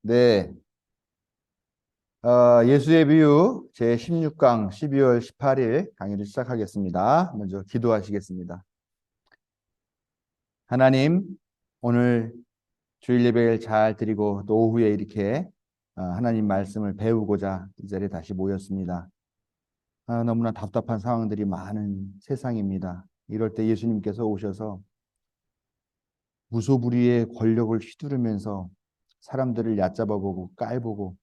네, 예수의 비유 제16강 12월 18일 강의를 시작하겠습니다. 먼저 기도하시겠습니다. 하나님, 오늘 주일 예배를 잘 드리고 또 오후에 이렇게 하나님 말씀을 배우고자 이 자리에 다시 모였습니다. 너무나 답답한 상황들이 많은 세상입니다. 이럴 때 예수님께서 오셔서 무소불위의 권력을 휘두르면서 사람들을 얕잡아보고 깔보고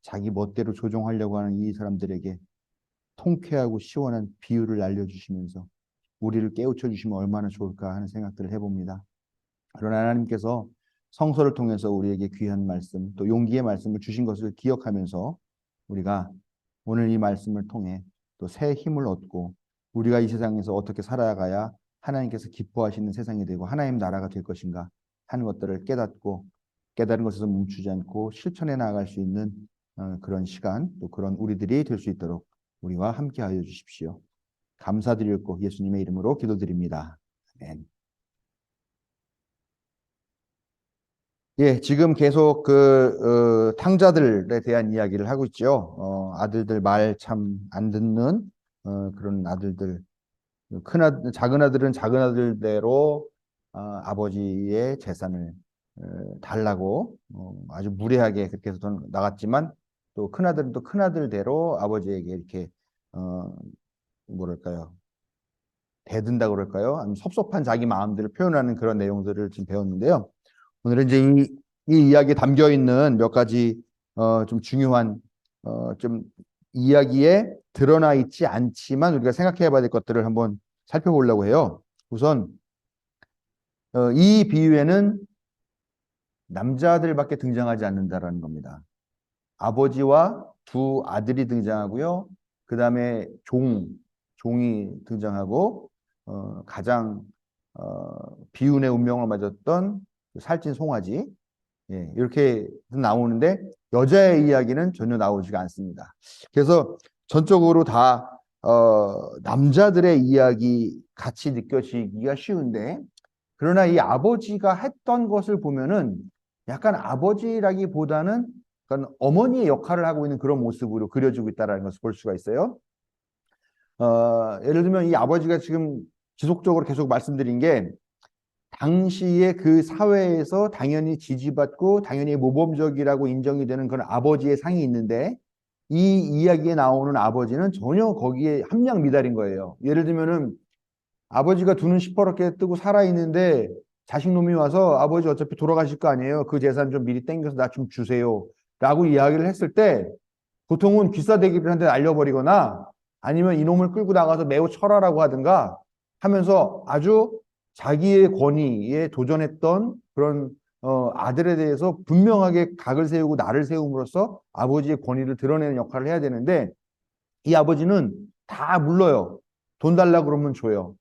자기 멋대로 조종하려고 하는 이 사람들에게 통쾌하고 시원한 비유를 알려주시면서 우리를 깨우쳐 주시면 얼마나 좋을까 하는 생각들을 해봅니다. 그러나 하나님께서 성서를 통해서 우리에게 귀한 말씀, 또 용기의 말씀을 주신 것을 기억하면서 우리가 오늘 이 말씀을 통해 또 새 힘을 얻고 우리가 이 세상에서 어떻게 살아가야 하나님께서 기뻐하시는 세상이 되고 하나님 나라가 될 것인가 하는 것들을 깨닫고 깨달은 것에서 멈추지 않고 실천해 나아갈 수 있는 그런 시간, 또 그런 우리들이 될 수 있도록 우리와 함께 하여 주십시오. 감사드리고 예수님의 이름으로 기도드립니다. 아멘. 예, 지금 계속 탕자들에 대한 이야기를 하고 있죠. 아들들 말 참 안 듣는 그런 아들들. 작은 아들은 작은 아들대로 아버지의 재산을 달라고 아주 무례하게 그렇게 해서 나갔지만 또 큰 아들은 또 큰 아들대로 아버지에게 이렇게 뭐랄까요, 대든다 그럴까요? 아니면 섭섭한 자기 마음들을 표현하는 그런 내용들을 지금 배웠는데요. 오늘은 이제 이 이야기에 담겨 있는 몇 가지 좀 중요한 좀 이야기에 드러나 있지 않지만 우리가 생각해 봐야 될 것들을 한번 살펴보려고 해요. 우선 이 비유에는 남자들밖에 등장하지 않는다라는 겁니다. 아버지와 두 아들이 등장하고요. 그 다음에 종이 등장하고 가장 비운의 운명을 맞았던 살찐 송아지, 예, 이렇게 나오는데 여자의 이야기는 전혀 나오지가 않습니다. 그래서 전적으로 다 남자들의 이야기 같이 느껴지기가 쉬운데, 그러나 이 아버지가 했던 것을 보면은 약간 아버지라기보다는 약간 어머니의 역할을 하고 있는 그런 모습으로 그려지고 있다는 것을 볼 수가 있어요. 예를 들면 이 아버지가 지금 지속적으로 계속 말씀드린 게 당시에 그 사회에서 당연히 지지받고 당연히 모범적이라고 인정이 되는 그런 아버지의 상이 있는데 이 이야기에 나오는 아버지는 전혀 거기에 함량 미달인 거예요. 예를 들면은 아버지가 두 눈 시퍼렇게 뜨고 살아있는데 자식 놈이 와서 아버지 어차피 돌아가실 거 아니에요. 그 재산 좀 미리 땡겨서 나 좀 주세요. 라고 이야기를 했을 때 보통은 귀싸대기를 한 대 날려버리거나 아니면 이놈을 끌고 나가서 매우 철하라고 하든가 하면서 아주 자기의 권위에 도전했던 그런 아들에 대해서 분명하게 각을 세우고 날을 세움으로써 아버지의 권위를 드러내는 역할을 해야 되는데 이 아버지는 다 물러요. 돈 달라고 그러면 줘요.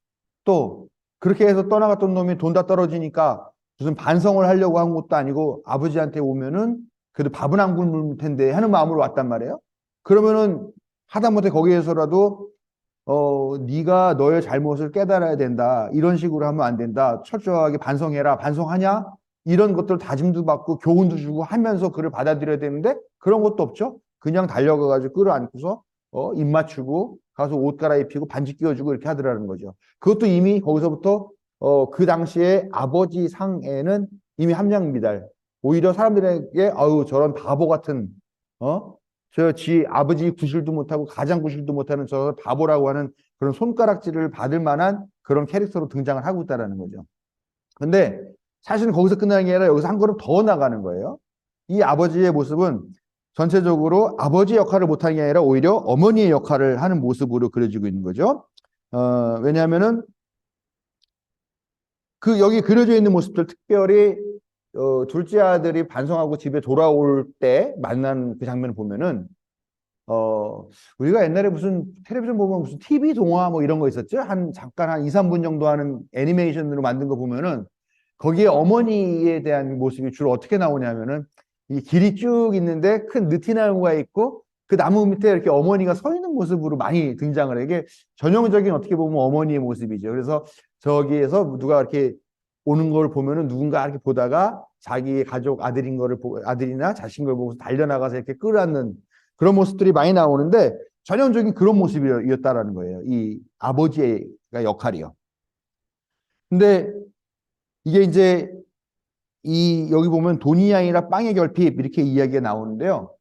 또 그렇게 해서 떠나갔던 놈이 돈 다 떨어지니까 무슨 반성을 하려고 한 것도 아니고 아버지한테 오면은 그래도 밥은 안 굶을 텐데 하는 마음으로 왔단 말이에요. 그러면은 하다못해 거기에서라도 네가 너의 잘못을 깨달아야 된다. 이런 식으로 하면 안 된다. 철저하게 반성해라. 반성하냐? 이런 것들 다짐도 받고 교훈도 주고 하면서 그를 받아들여야 되는데 그런 것도 없죠. 그냥 달려가가지고 끌어안고서 입 맞추고 가서 옷 갈아입히고 반지 끼워주고 이렇게 하더라는 거죠. 그것도 이미 거기서부터 그 당시에 아버지 상에는 이미 함량 미달. 오히려 사람들에게 아유 저런 바보 같은 저 지 아버지 구실도 못하고 가장 구실도 못하는 저 바보라고 하는 그런 손가락질을 받을 만한 그런 캐릭터로 등장을 하고 있다는 거죠. 근데 사실은 거기서 끝나는 게 아니라 여기서 한 걸음 더 나가는 거예요. 이 아버지의 모습은 전체적으로 아버지 역할을 못하는 게 아니라 오히려 어머니의 역할을 하는 모습으로 그려지고 있는 거죠. 왜냐하면은 그 여기 그려져 있는 모습들 특별히 둘째 아들이 반성하고 집에 돌아올 때 만난 그 장면을 보면은 우리가 옛날에 무슨 텔레비전 보면 무슨 TV 동화 뭐 이런 거 있었죠? 잠깐 한 2, 3분 정도 하는 애니메이션으로 만든 거 보면은 거기에 어머니에 대한 모습이 주로 어떻게 나오냐면은 이 길이 쭉 있는데 큰 느티나무가 있고 그 나무 밑에 이렇게 어머니가 서 있는 모습으로 많이 등장을 해요. 이게 전형적인 어떻게 보면 어머니의 모습이죠. 그래서 저기에서 누가 이렇게 오는 걸 보면은 누군가 이렇게 보다가 자기의 가족 아들인 거를 보고 아들이나 자식인 걸 보고서 달려나가서 이렇게 끌어안는 그런 모습들이 많이 나오는데 전형적인 그런 모습이었다라는 거예요. 이 아버지의 역할이요. 근데 이게 이제 이 여기 보면 돈이 아니라 빵의 결핍 이렇게 이야기가 나오는데요.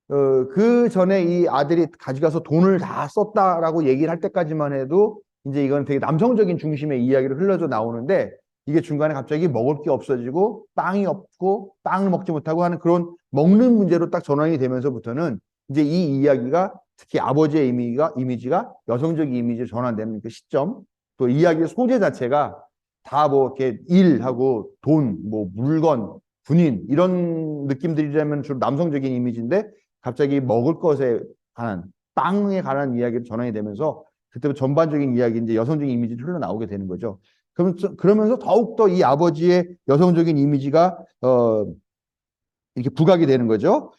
그 전에 이 아들이 가져가서 돈을 다 썼다라고 얘기를 할 때까지만 해도 이제 이건 되게 남성적인 중심의 이야기로 흘러져 나오는데 이게 중간에 갑자기 먹을 게 없어지고 빵이 없고 빵을 먹지 못하고 하는 그런 먹는 문제로 딱 전환이 되면서부터는 이제 이 이야기가 특히 아버지의 이미지가 여성적 이미지로 전환되는 그 시점 또 이야기의 소재 자체가 다 뭐 이렇게 일하고 돈, 뭐 물건, 군인 이런 느낌들이라면 주로 남성적인 이미지인데 갑자기 먹을 것에 관한 빵에 관한 이야기로 전환이 되면서 그때부터 전반적인 이야기 이제 여성적인 이미지를 흘러나오게 되는 거죠. 그러면서 더욱더 이 아버지의 여성적인 이미지가 이렇게 부각이 되는 거죠.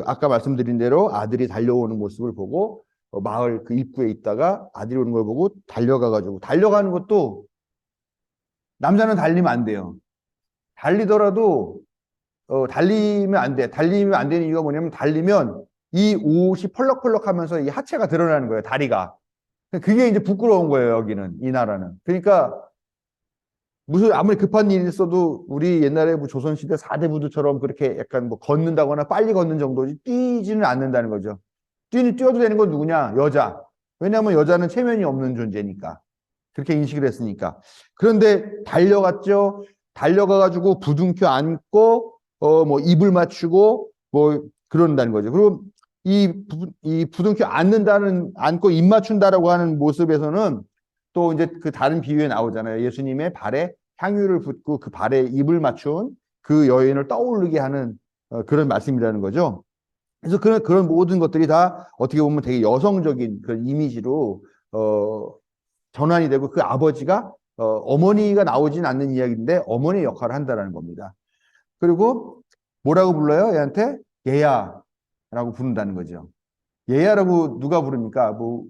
아까 말씀드린 대로 아들이 달려오는 모습을 보고 마을 그 입구에 있다가 아들이 오는 걸 보고 달려가가지고 달려가는 것도 남자는 달리면 안 돼요. 달리더라도 달리면 안 돼. 달리면 안 되는 이유가 뭐냐면 달리면 이 옷이 펄럭펄럭하면서 이 하체가 드러나는 거예요. 다리가. 그게 이제 부끄러운 거예요. 여기는 이 나라는. 그러니까 무슨 아무리 급한 일이 있어도 우리 옛날에 뭐 조선시대 4대 부두처럼 그렇게 약간 뭐 걷는다거나 빨리 걷는 정도지 뛰지는 않는다는 거죠. 뛰어도 되는 건 누구냐? 여자. 왜냐하면 여자는 체면이 없는 존재니까. 그렇게 인식을 했으니까. 그런데 달려갔죠. 달려가가지고 부둥켜 안고 뭐 입을 맞추고 뭐 그런다는 거죠. 그리고 이 부둥켜 안고 입 맞춘다라고 하는 모습에서는 또 이제 그 다른 비유에 나오잖아요. 예수님의 발에 향유를 붓고 그 발에 입을 맞춘 그 여인을 떠오르게 하는 그런 말씀이라는 거죠. 그래서 그런 모든 것들이 다 어떻게 보면 되게 여성적인 그런 이미지로 전환이 되고 그 아버지가 어머니가 나오진 않는 이야기인데 어머니의 역할을 한다는 겁니다. 그리고 뭐라고 불러요? 얘한테 얘야라고 부른다는 거죠. 얘야라고 누가 부릅니까? 뭐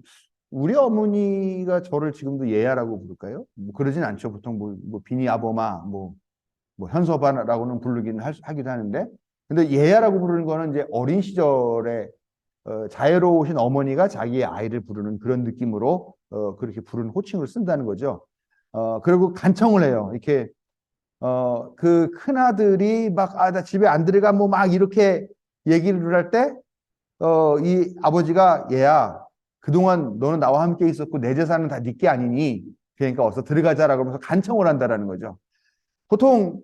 우리 어머니가 저를 지금도 얘야라고 부를까요? 뭐 그러진 않죠. 보통 뭐 비니 아범아, 뭐 현서바라고는 부르기는 하기도 하는데, 근데 얘야라고 부르는 거는 이제 어린 시절에 자애로우신 어머니가 자기의 아이를 부르는 그런 느낌으로 그렇게 부르는 호칭을 쓴다는 거죠. 그리고 간청을 해요. 이렇게 그 큰아들이 막 나 집에 안 들어가 뭐 막 이렇게 얘기를 할 때 이 아버지가 얘야 그동안 너는 나와 함께 있었고 내 재산은 다 네 게 아니니 그러니까 어서 들어가자라고 하면서 간청을 한다라는 거죠. 보통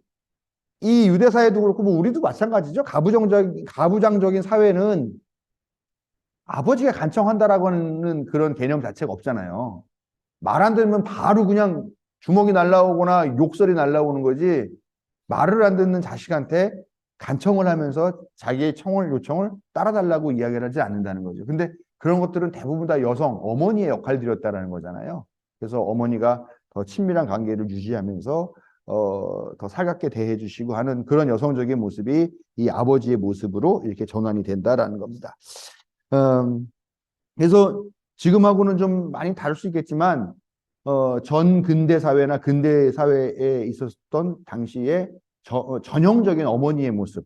이 유대 사회도 그렇고 뭐 우리도 마찬가지죠. 가부장적인 사회는 아버지가 간청한다라고 하는 그런 개념 자체가 없잖아요. 말 안 들으면 바로 그냥 주먹이 날라오거나 욕설이 날라오는 거지 말을 안 듣는 자식한테 간청을 하면서 자기의 요청을 따라달라고 이야기를 하지 않는다는 거죠. 근데 그런 것들은 대부분 다 어머니의 역할들이었다는 거잖아요. 그래서 어머니가 더 친밀한 관계를 유지하면서 더 살갑게 대해주시고 하는 그런 여성적인 모습이 이 아버지의 모습으로 이렇게 전환이 된다라는 겁니다. 그래서 지금하고는 좀 많이 다를 수 있겠지만 전 근대 사회나 근대 사회에 있었던 당시에 전형적인 어머니의 모습,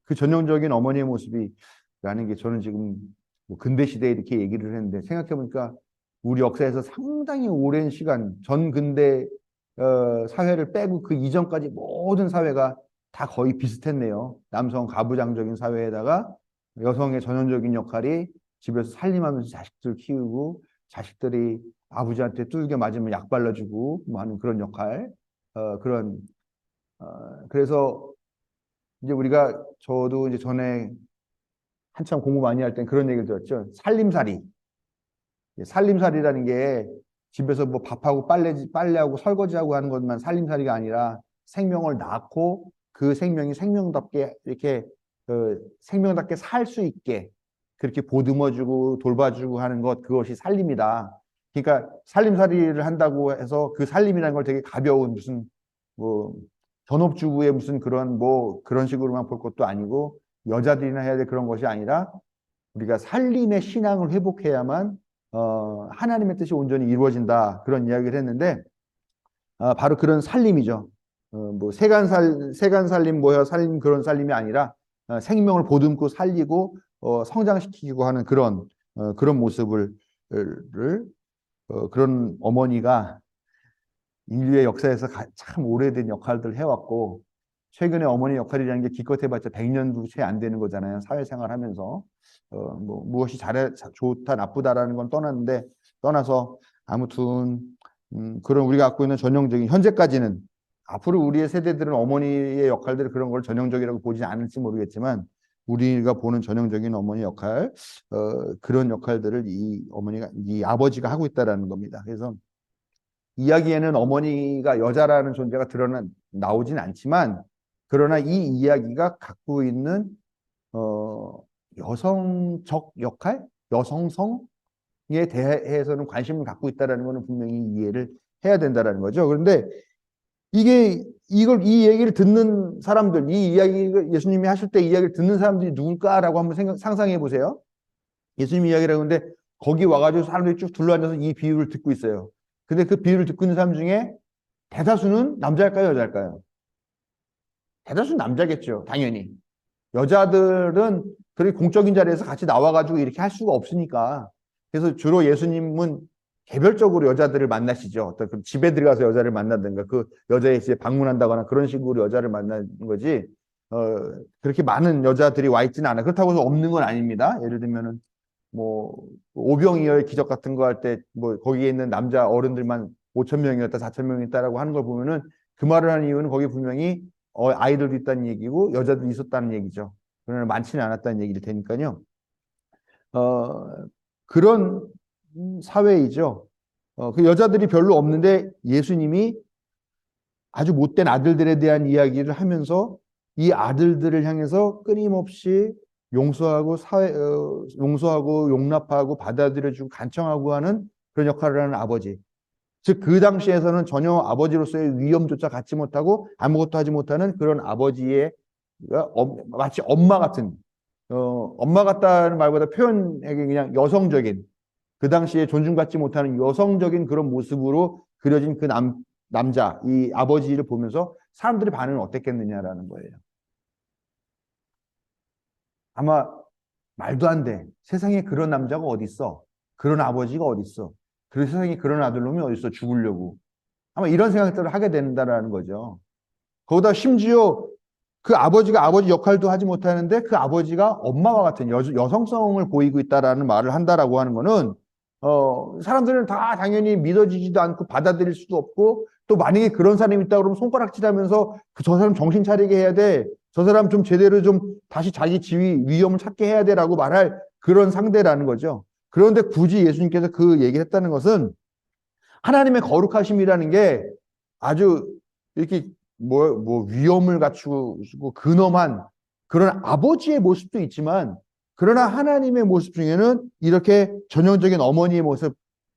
그 전형적인 어머니의 모습이라는 게 저는 지금 뭐 근대 시대에 이렇게 얘기를 했는데 생각해보니까 우리 역사에서 상당히 오랜 시간 전 근대 사회를 빼고 그 이전까지 모든 사회가 다 거의 비슷했네요. 남성 가부장적인 사회에다가 여성의 전형적인 역할이 집에서 살림하면서 자식들 키우고 자식들이 아버지한테 두들겨 맞으면 약 발라주고 뭐 하는 그런 역할 그래서 이제 저도 이제 전에 한참 공부 많이 할 땐 그런 얘기를 들었죠. 살림살이. 살림살이라는 게 집에서 뭐 밥하고 빨래하고 설거지하고 하는 것만 살림살이가 아니라 생명을 낳고 그 생명이 생명답게 이렇게 생명답게 살 수 있게 그렇게 보듬어주고 돌봐주고 하는 그것이 살림이다. 그러니까 살림살이를 한다고 해서 그 살림이라는 걸 되게 가벼운 무슨 뭐 전업주부의 무슨 그런 식으로만 볼 것도 아니고 여자들이나 해야 될 그런 것이 아니라 우리가 살림의 신앙을 회복해야만 하나님의 뜻이 온전히 이루어진다 그런 이야기를 했는데 바로 그런 살림이죠. 뭐 세간 살림 뭐야 살림 그런 살림이 아니라 생명을 보듬고 살리고 성장시키고 하는 그런 모습을 그런 어머니가 인류의 역사에서 참 오래된 역할들을 해왔고 최근에 어머니 역할이라는 게 기껏해봤자 100년도 채 안 되는 거잖아요. 사회생활하면서 뭐 무엇이 좋다 나쁘다라는 건 떠나서 아무튼 그런 우리가 갖고 있는 전형적인 현재까지는 앞으로 우리의 세대들은 어머니의 역할들 그런 걸 전형적이라고 보지 않을지 모르겠지만 우리가 보는 전형적인 어머니 역할 그런 역할들을 이 아버지가 하고 있다라는 겁니다. 그래서 이야기에는 어머니가 여자라는 존재가 나오진 않지만 그러나 이 이야기가 갖고 있는 여성적 역할, 여성성에 대해서는 관심을 갖고 있다라는 것은 분명히 이해를 해야 된다라는 거죠. 그런데 이 얘기를 듣는 사람들, 이 이야기를 예수님이 하실 때 이야기를 듣는 사람들이 누굴까라고 한번 상상해 보세요. 예수님 이야기를 하는데 거기 와가지고 사람들이 쭉 둘러앉아서 이 비유를 듣고 있어요. 근데 그 비유를 듣고 있는 사람 중에 대다수는 남자일까요, 여자일까요? 대다수는 남자겠죠, 당연히. 여자들은 그렇게 공적인 자리에서 같이 나와가지고 이렇게 할 수가 없으니까. 그래서 주로 예수님은 개별적으로 여자들을 만나시죠. 어떤 그 집에 들어가서 여자를 만나든가 그 여자의 집에 방문한다거나 그런 식으로 여자를 만나는 거지. 그렇게 많은 여자들이 와 있지는 않아요. 그렇다고 해서 없는 건 아닙니다. 예를 들면은 뭐 오병이어의 기적 같은 거 할 때 뭐 거기에 있는 남자 어른들만 5천 명이었다 4천 명이었다라고 하는 걸 보면은 그 말을 하는 이유는 거기 분명히 아이들도 있다는 얘기고 여자도 있었다는 얘기죠. 그러나 많지는 않았다는 얘기일 테니까요. 그런 사회이죠. 그 여자들이 별로 없는데 예수님이 아주 못된 아들들에 대한 이야기를 하면서 이 아들들을 향해서 끊임없이 용서하고 용납하고 받아들여주고 간청하고 하는 그런 역할을 하는 아버지. 즉 그 당시에서는 전혀 아버지로서의 위엄조차 갖지 못하고 아무것도 하지 못하는 그런 아버지의 마치 엄마 같은 엄마 같다는 말보다 표현에게 그냥 여성적인 그 당시에 존중받지 못하는 여성적인 그런 모습으로 그려진 그 남자, 이 아버지를 보면서 사람들의 반응은 어땠겠느냐라는 거예요. 아마 말도 안 돼. 세상에 그런 남자가 어디 있어? 그런 아버지가 어디 있어? 그 세상에 그런 아들놈이 어디 있어? 죽으려고. 아마 이런 생각들을 하게 된다라는 거죠. 거기다 심지어 그 아버지가 아버지 역할도 하지 못하는데 그 아버지가 엄마와 같은 여성성을 보이고 있다라는 말을 한다라고 하는 거는 사람들은 다 당연히 믿어지지도 않고 받아들일 수도 없고 또 만약에 그런 사람이 있다 그러면 손가락질하면서 저 사람 정신 차리게 해야 돼. 저 사람 좀 제대로 좀 다시 자기 지위 위험을 찾게 해야 돼라고 말할 그런 상대라는 거죠. 그런데 굳이 예수님께서 그 얘기했다는 것은 하나님의 거룩하심이라는 게 아주 이렇게 뭐 위엄을 갖추고 근엄한 그런 아버지의 모습도 있지만 그러나 하나님의 모습 중에는 이렇게 전형적인 어머니의 모습,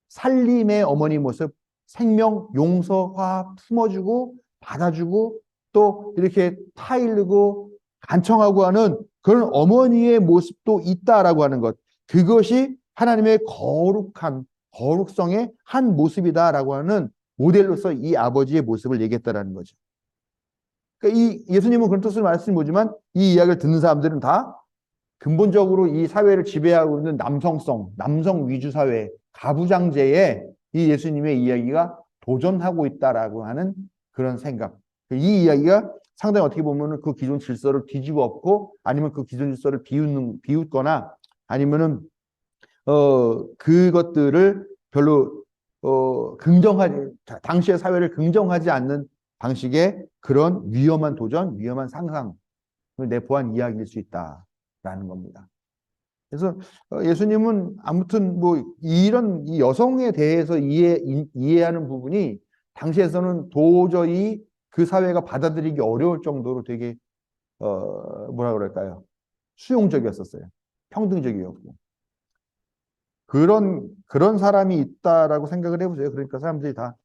살림의 어머니 모습, 생명, 용서, 화합, 품어주고 받아주고 또 이렇게 타일르고 간청하고 하는 그런 어머니의 모습도 있다라고 하는 것. 그것이 하나님의 거룩성의 한 모습이다라고 하는 모델로서 이 아버지의 모습을 얘기했다라는 거죠. 그러니까 이 예수님은 그런 뜻을 말씀보지만 이 이야기를 듣는 사람들은 다 근본적으로 이 사회를 지배하고 있는 남성 위주 사회, 가부장제에 이 예수님의 이야기가 도전하고 있다라고 하는 그런 생각. 이 이야기가 상당히 어떻게 보면은 그 기존 질서를 뒤집어 엎고 아니면 그 기존 질서를 비웃거나 아니면은 그것들을 별로 당시의 사회를 긍정하지 않는 방식의 그런 위험한 도전, 위험한 상상을 내포한 이야기일 수 있다라는 겁니다. 그래서 예수님은 아무튼 뭐 이런 이 여성에 대해서 이해하는 부분이 당시에서는 도저히 그 사회가 받아들이기 어려울 정도로 되게 뭐라 그럴까요? 수용적이었었어요. 평등적이었고. 그런 사람이 있다라고 생각을 해보세요. 그러니까 사람들이 다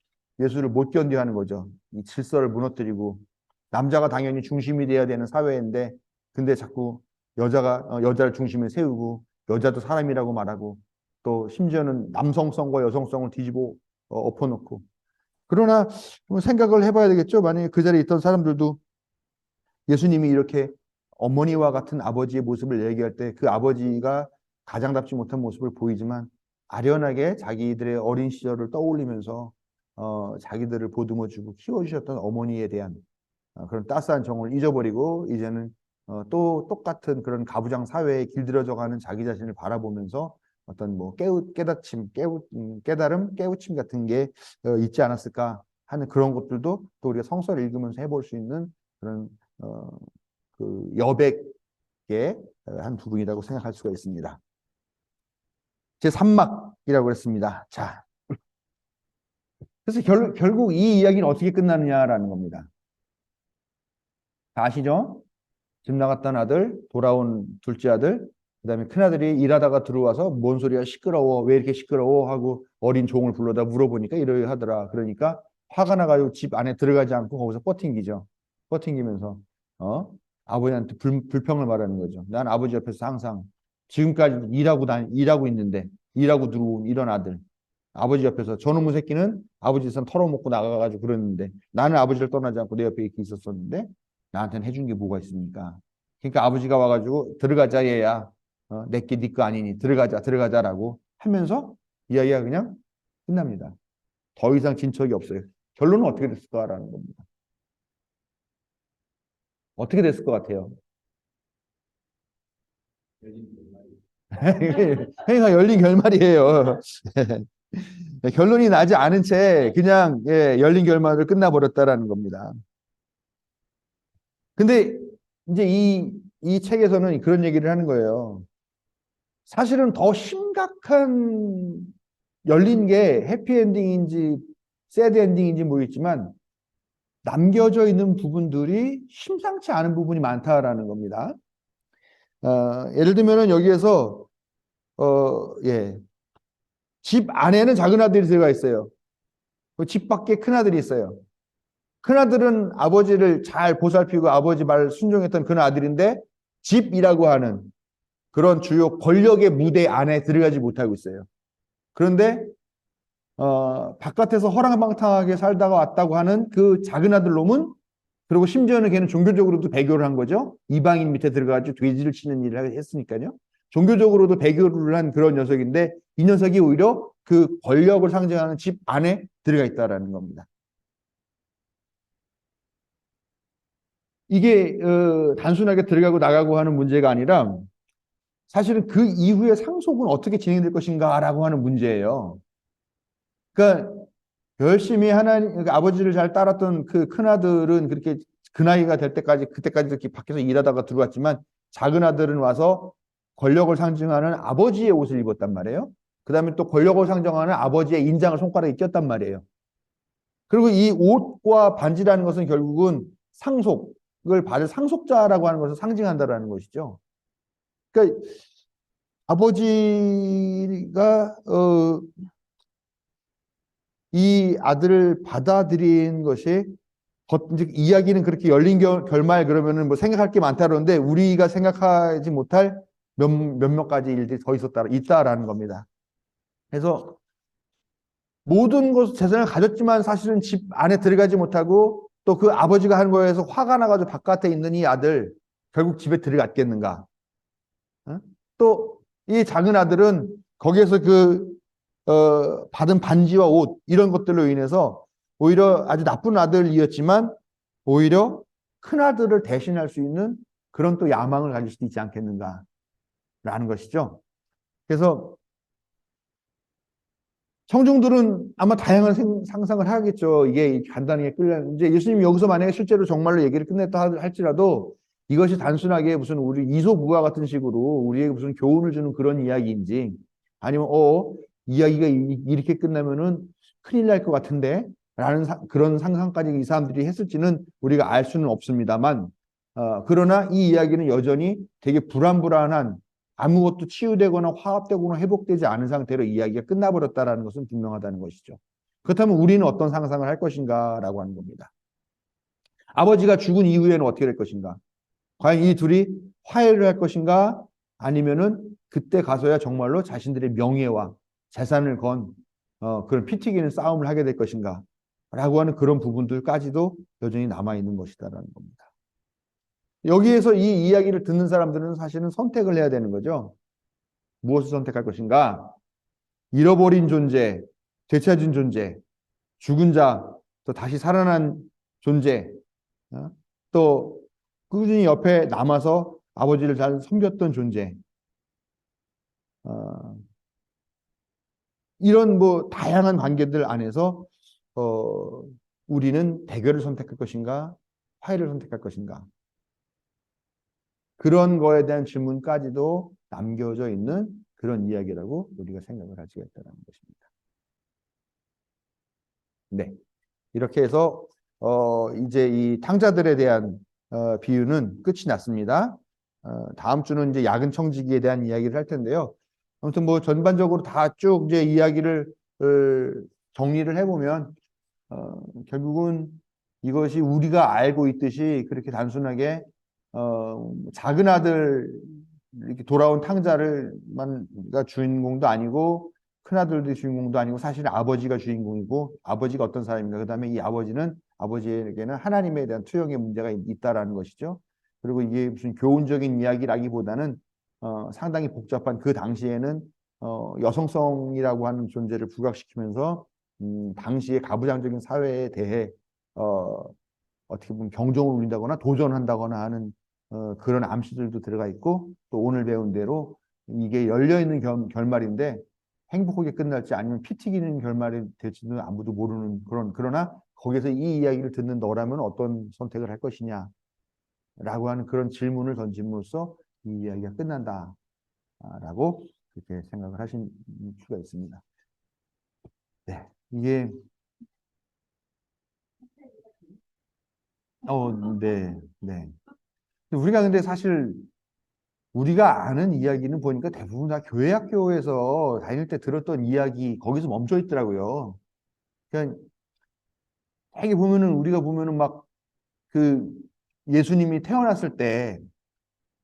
예수를 못 견뎌하는 거죠. 이 질서를 무너뜨리고 남자가 당연히 중심이 돼야 되는 사회인데 근데 자꾸 여자를 중심에 세우고 여자도 사람이라고 말하고 또 심지어는 남성성과 여성성을 뒤집어 엎어놓고 그러나 생각을 해봐야 되겠죠. 만약에 그 자리에 있던 사람들도 예수님이 이렇게 어머니와 같은 아버지의 모습을 얘기할 때 그 아버지가 가장답지 못한 모습을 보이지만 아련하게 자기들의 어린 시절을 떠올리면서 자기들을 보듬어주고 키워주셨던 어머니에 대한 그런 따스한 정을 잊어버리고 이제는 또 똑같은 그런 가부장 사회에 길들여져가는 자기 자신을 바라보면서 어떤 뭐 깨달음, 깨우침 같은 게 있지 않았을까 하는 그런 것들도 또 우리가 성서를 읽으면서 해볼 수 있는 그런 어, 그 여백의 한 부분이라고 생각할 수가 있습니다. 제3막이라고 했습니다. 자, 그래서 결국 이 이야기는 어떻게 끝나느냐라는 겁니다. 다 아시죠? 집 나갔던 아들, 돌아온 둘째 아들, 그다음에 큰아들이 일하다가 들어와서 뭔 소리야 시끄러워, 왜 이렇게 시끄러워 하고 어린 종을 불러다 물어보니까 이러하더라. 그러니까 화가 나가지고 집 안에 들어가지 않고 거기서 뻗팅기죠. 뻗팅기면서 어? 아버지한테 불평을 말하는 거죠. 난 아버지 옆에서 항상 지금까지 일하고 있는데 일하고 들어온 이런 아들. 아버지 옆에서 저놈의 새끼는 아버지 산 털어먹고 나가가지고 그랬는데 나는 아버지를 떠나지 않고 내 옆에 이렇게 있었었는데 나한테는 해준 게 뭐가 있습니까? 그러니까 아버지가 와가지고 들어가자 얘야. 내게 네 거 아니니 들어가자라고 하면서 이야기가 그냥 끝납니다. 더 이상 진척이 없어요. 결론은 어떻게 됐을까라는 겁니다. 어떻게 됐을 것 같아요? 그러니까 열린 결말이에요. 결론이 나지 않은 채 그냥 열린 결말을 끝나버렸다라는 겁니다. 근데 이제 이 책에서는 그런 얘기를 하는 거예요. 사실은 더 심각한 열린 게 해피엔딩인지 새드엔딩인지 모르겠지만 남겨져 있는 부분들이 심상치 않은 부분이 많다라는 겁니다. 예를 들면은 여기에서 집 안에는 작은 아들이 들어가 있어요. 집 밖에 큰 아들이 있어요. 큰아들은 아버지를 잘 보살피고 아버지 말 순종했던 그런 아들인데 집이라고 하는 그런 주요 권력의 무대 안에 들어가지 못하고 있어요. 그런데 바깥에서 허랑방탕하게 살다가 왔다고 하는 그 작은 아들 놈은 그리고 심지어는 걔는 종교적으로도 배교를 한 거죠. 이방인 밑에 들어가가지고 돼지를 치는 일을 했으니까요. 종교적으로도 배교를 한 그런 녀석인데 이 녀석이 오히려 그 권력을 상징하는 집 안에 들어가 있다라는 겁니다. 이게 단순하게 들어가고 나가고 하는 문제가 아니라 사실은 그 이후의 상속은 어떻게 진행될 것인가라고 하는 문제예요. 그러니까 열심히 하나님 그러니까 아버지를 잘 따랐던 그 큰아들은 그렇게 그 나이가 될 때까지 그때까지 이렇게 밖에서 일하다가 들어왔지만 작은 아들은 와서 권력을 상징하는 아버지의 옷을 입었단 말이에요. 그다음에 또 권력을 상징하는 아버지의 인장을 손가락에 꼈단 말이에요. 그리고 이 옷과 반지라는 것은 결국은 상속을 받을 상속자라고 하는 것을 상징한다라는 것이죠. 그러니까 아버지가 이 아들을 받아들인 것이 이제 이야기는 그렇게 열린 결말 그러면은 뭐 생각할 게 많다 그러는데 우리가 생각하지 못할 몇몇 가지 일들이 더 있다라는 겁니다. 그래서 모든 것 재산을 가졌지만 사실은 집 안에 들어가지 못하고 또 그 아버지가 하는 거에서 화가 나가지고 바깥에 있는 이 아들 결국 집에 들어갔겠는가? 또 이 작은 아들은 거기에서 받은 반지와 옷 이런 것들로 인해서 오히려 아주 나쁜 아들이었지만 오히려 큰 아들을 대신할 수 있는 그런 또 야망을 가질 수도 있지 않겠는가라는 것이죠. 그래서 청중들은 아마 다양한 상상을 하겠죠. 이게 간단하게 이제 예수님이 여기서 만약에 실제로 정말로 얘기를 끝냈다 할지라도 이것이 단순하게 무슨 우리 이솝우화 같은 식으로 우리에게 무슨 교훈을 주는 그런 이야기인지 아니면 이야기가 이렇게 끝나면은 큰일 날 것 같은데 라는 그런 상상까지 이 사람들이 했을지는 우리가 알 수는 없습니다만 그러나 이 이야기는 여전히 되게 불안불안한 아무것도 치유되거나 화합되거나 회복되지 않은 상태로 이야기가 끝나버렸다는 것은 분명하다는 것이죠. 그렇다면 우리는 어떤 상상을 할 것인가라고 하는 겁니다. 아버지가 죽은 이후에는 어떻게 될 것인가? 과연 이 둘이 화해를 할 것인가? 아니면은 그때 가서야 정말로 자신들의 명예와 재산을 건 그런 피 튀기는 싸움을 하게 될 것인가? 라고 하는 그런 부분들까지도 여전히 남아있는 것이다라는 겁니다. 여기에서 이 이야기를 듣는 사람들은 사실은 선택을 해야 되는 거죠. 무엇을 선택할 것인가? 잃어버린 존재, 되찾은 존재, 죽은 자, 또 다시 살아난 존재, 또 꾸준히 옆에 남아서 아버지를 잘 섬겼던 존재, 어, 이런 뭐 다양한 관계들 안에서 우리는 대결을 선택할 것인가, 화해를 선택할 것인가, 그런 거에 대한 질문까지도 남겨져 있는 그런 이야기라고 우리가 생각을 할 수가 있다는 것입니다. 네, 이렇게 해서 이제 이 탕자들에 대한 비유는 끝이 났습니다. 다음 주는 이제 야근 청지기에 대한 이야기를 할 텐데요. 아무튼 뭐 전반적으로 다 쭉 이제 이야기를 정리를 해보면 결국은 이것이 우리가 알고 있듯이 그렇게 단순하게 작은 아들 이렇게 돌아온 탕자를만가 주인공도 아니고 큰 아들도 주인공도 아니고 사실 아버지가 주인공이고 아버지가 어떤 사람인가 그다음에 이 아버지는 아버지에게는 하나님에 대한 투영의 문제가 있다라는 것이죠. 그리고 이게 무슨 교훈적인 이야기라기보다는 상당히 복잡한 그 당시에는 여성성이라고 하는 존재를 부각시키면서 당시의 가부장적인 사회에 대해 어떻게 보면 경종을 울린다거나 도전한다거나 하는 그런 암시들도 들어가 있고 또 오늘 배운 대로 이게 열려있는 결말인데 행복하게 끝날지 아니면 피 튀기는 결말이 될지는 아무도 모르는 그러나 거기서 이 이야기를 듣는 너라면 어떤 선택을 할 것이냐라고 하는 그런 질문을 던짐으로써 이 이야기가 끝난다라고 그렇게 생각을 하신 수가 있습니다. 네, 이게 네, 네. 우리가 근데 사실 우리가 아는 이야기는 보니까 대부분 다 교회 학교에서 다닐 때 들었던 이야기 거기서 멈춰 있더라고요. 그냥 되게 보면은 우리가 보면은 막 그 예수님이 태어났을 때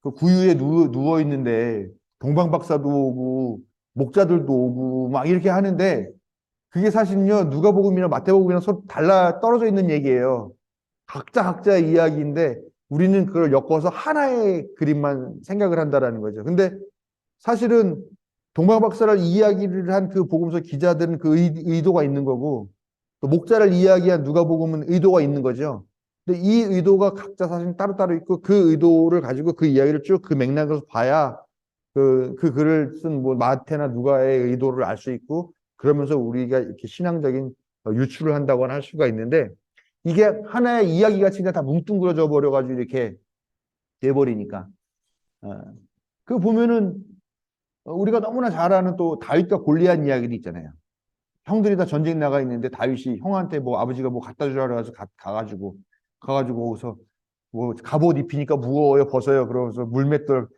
그 구유에 누워 있는데 동방 박사도 오고 목자들도 오고 막 이렇게 하는데 그게 사실은요 누가복음이나 마태복음이랑 서로 달라 떨어져 있는 얘기예요. 각자의 이야기인데 우리는 그걸 엮어서 하나의 그림만 생각을 한다라는 거죠. 근데 사실은 동방박사를 이야기를 한 그 복음서 기자들은 그 의도가 있는 거고 또 목자를 이야기한 누가복음은 의도가 있는 거죠. 근데 이 의도가 각자 사실 따로따로 있고 그 의도를 가지고 그 이야기를 쭉 그 맥락에서 봐야 그 글을 쓴 뭐 마태나 누가의 의도를 알 수 있고 그러면서 우리가 이렇게 신앙적인 유추를 한다거나 할 수가 있는데 이게 하나의 이야기 같이 그냥 다 뭉뚱그려져 버려가지고 이렇게 돼버리니까 그 보면은 우리가 너무나 잘 아는 또 다윗과 골리앗 이야기도 있잖아요. 형들이 다 전쟁 나가 있는데 다윗이 형한테 뭐 아버지가 뭐 갖다 주라 그래서 가가지고 거기서 뭐 갑옷 입히니까 무거워요 벗어요 그러면서 물맷돌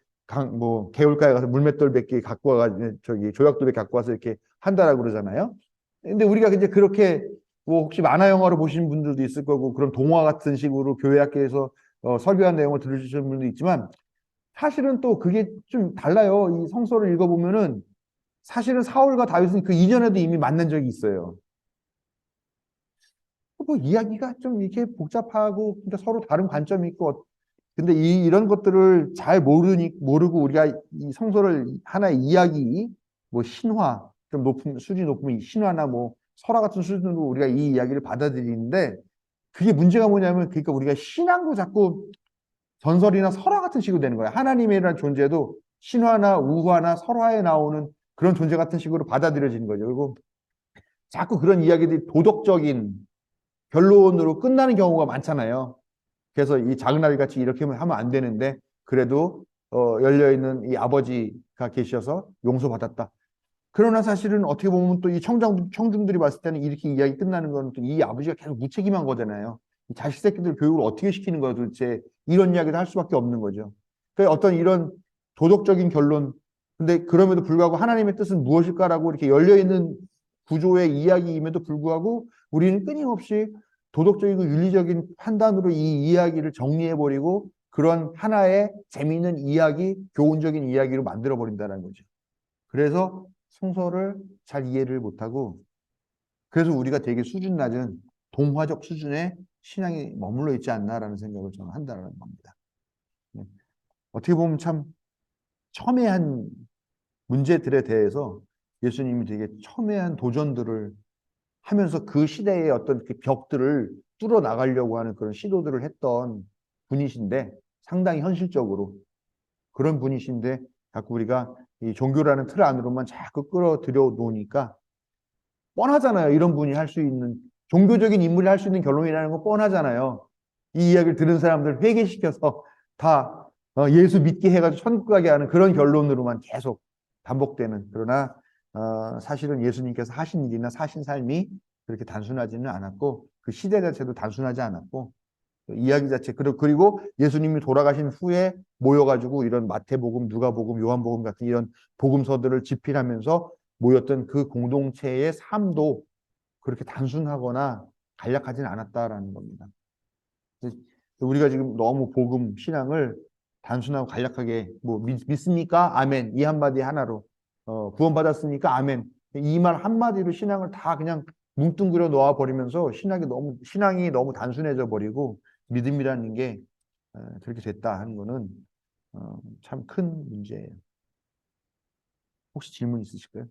뭐 개울가에 가서 물맷돌 몇 개 갖고 와가지고 저기 조약돌 몇 개 갖고 와서 이렇게 한다라고 그러잖아요. 근데 우리가 이제 그렇게 뭐 혹시 만화 영화로 보신 분들도 있을 거고 그런 동화 같은 식으로 교회 학교에서 설교한 내용을 들으시는 분도 있지만 사실은 또 그게 좀 달라요. 이 성서를 읽어보면은 사실은 사울과 다윗은 그 이전에도 이미 만난 적이 있어요. 뭐 이야기가 좀 이렇게 복잡하고 그러니까 서로 다른 관점이 있고 근데 이런 것들을 잘 모르고 우리가 이 성서를 하나의 이야기 뭐 신화 좀 높은 수준이 높으면 신화나 뭐 설화 같은 수준으로 우리가 이 이야기를 받아들이는데 그게 문제가 뭐냐면 그러니까 우리가 신앙도 자꾸 전설이나 설화 같은 식으로 되는 거예요. 하나님이라는 존재도 신화나 우화나 설화에 나오는 그런 존재 같은 식으로 받아들여지는 거죠. 그리고 자꾸 그런 이야기들이 도덕적인 결론으로 끝나는 경우가 많잖아요. 그래서 이 작은 아이 같이 이렇게 하면 안 되는데 그래도 열려있는 이 아버지가 계셔서 용서받았다. 그러나 사실은 어떻게 보면 또 이 청중들이 봤을 때는 이렇게 이야기 끝나는 건 또 이 아버지가 계속 무책임한 거잖아요. 이 자식 새끼들 교육을 어떻게 시키는 거야 도대체 이런 이야기도 할 수밖에 없는 거죠. 그러니까 어떤 이런 도덕적인 결론 근데 그럼에도 불구하고 하나님의 뜻은 무엇일까라고 이렇게 열려있는 구조의 이야기임에도 불구하고 우리는 끊임없이 도덕적이고 윤리적인 판단으로 이 이야기를 정리해버리고 그런 하나의 재미있는 이야기, 교훈적인 이야기로 만들어버린다는 거죠. 그래서 성서를 잘 이해를 못하고 그래서 우리가 되게 수준 낮은 동화적 수준의 신앙이 머물러 있지 않나라는 생각을 저는 한다는 겁니다. 네. 어떻게 보면 참 첨예한 문제들에 대해서 예수님이 되게 첨예한 도전들을 하면서 그 시대의 어떤 그 벽들을 뚫어 나가려고 하는 그런 시도들을 했던 분이신데, 상당히 현실적으로 그런 분이신데 자꾸 우리가 이 종교라는 틀 안으로만 자꾸 끌어들여 놓으니까 뻔하잖아요. 이런 분이 할 수 있는, 종교적인 인물이 할 수 있는 결론이라는 건 뻔하잖아요. 이 이야기를 들은 사람들 회개시켜서 다 예수 믿게 해가지고 천국 가게 하는 그런 결론으로만 계속 반복되는. 그러나 사실은 예수님께서 하신 일이나 사신 삶이 그렇게 단순하지는 않았고, 그 시대 자체도 단순하지 않았고, 이야기 자체, 그리고 예수님이 돌아가신 후에 모여가지고 이런 마태복음, 누가복음, 요한복음 같은 이런 복음서들을 집필하면서 모였던 그 공동체의 삶도 그렇게 단순하거나 간략하지는 않았다라는 겁니다. 우리가 지금 너무 복음 신앙을 단순하고 간략하게 뭐 믿습니까? 아멘. 이 한마디 하나로 구원받았습니까? 아멘. 이 말 한마디로 신앙을 다 그냥 뭉뚱그려 놓아 버리면서 신앙이 너무 단순해져 버리고 믿음이라는 게 그렇게 됐다 하는 거는 참 큰 문제예요. 혹시 질문 있으실까요?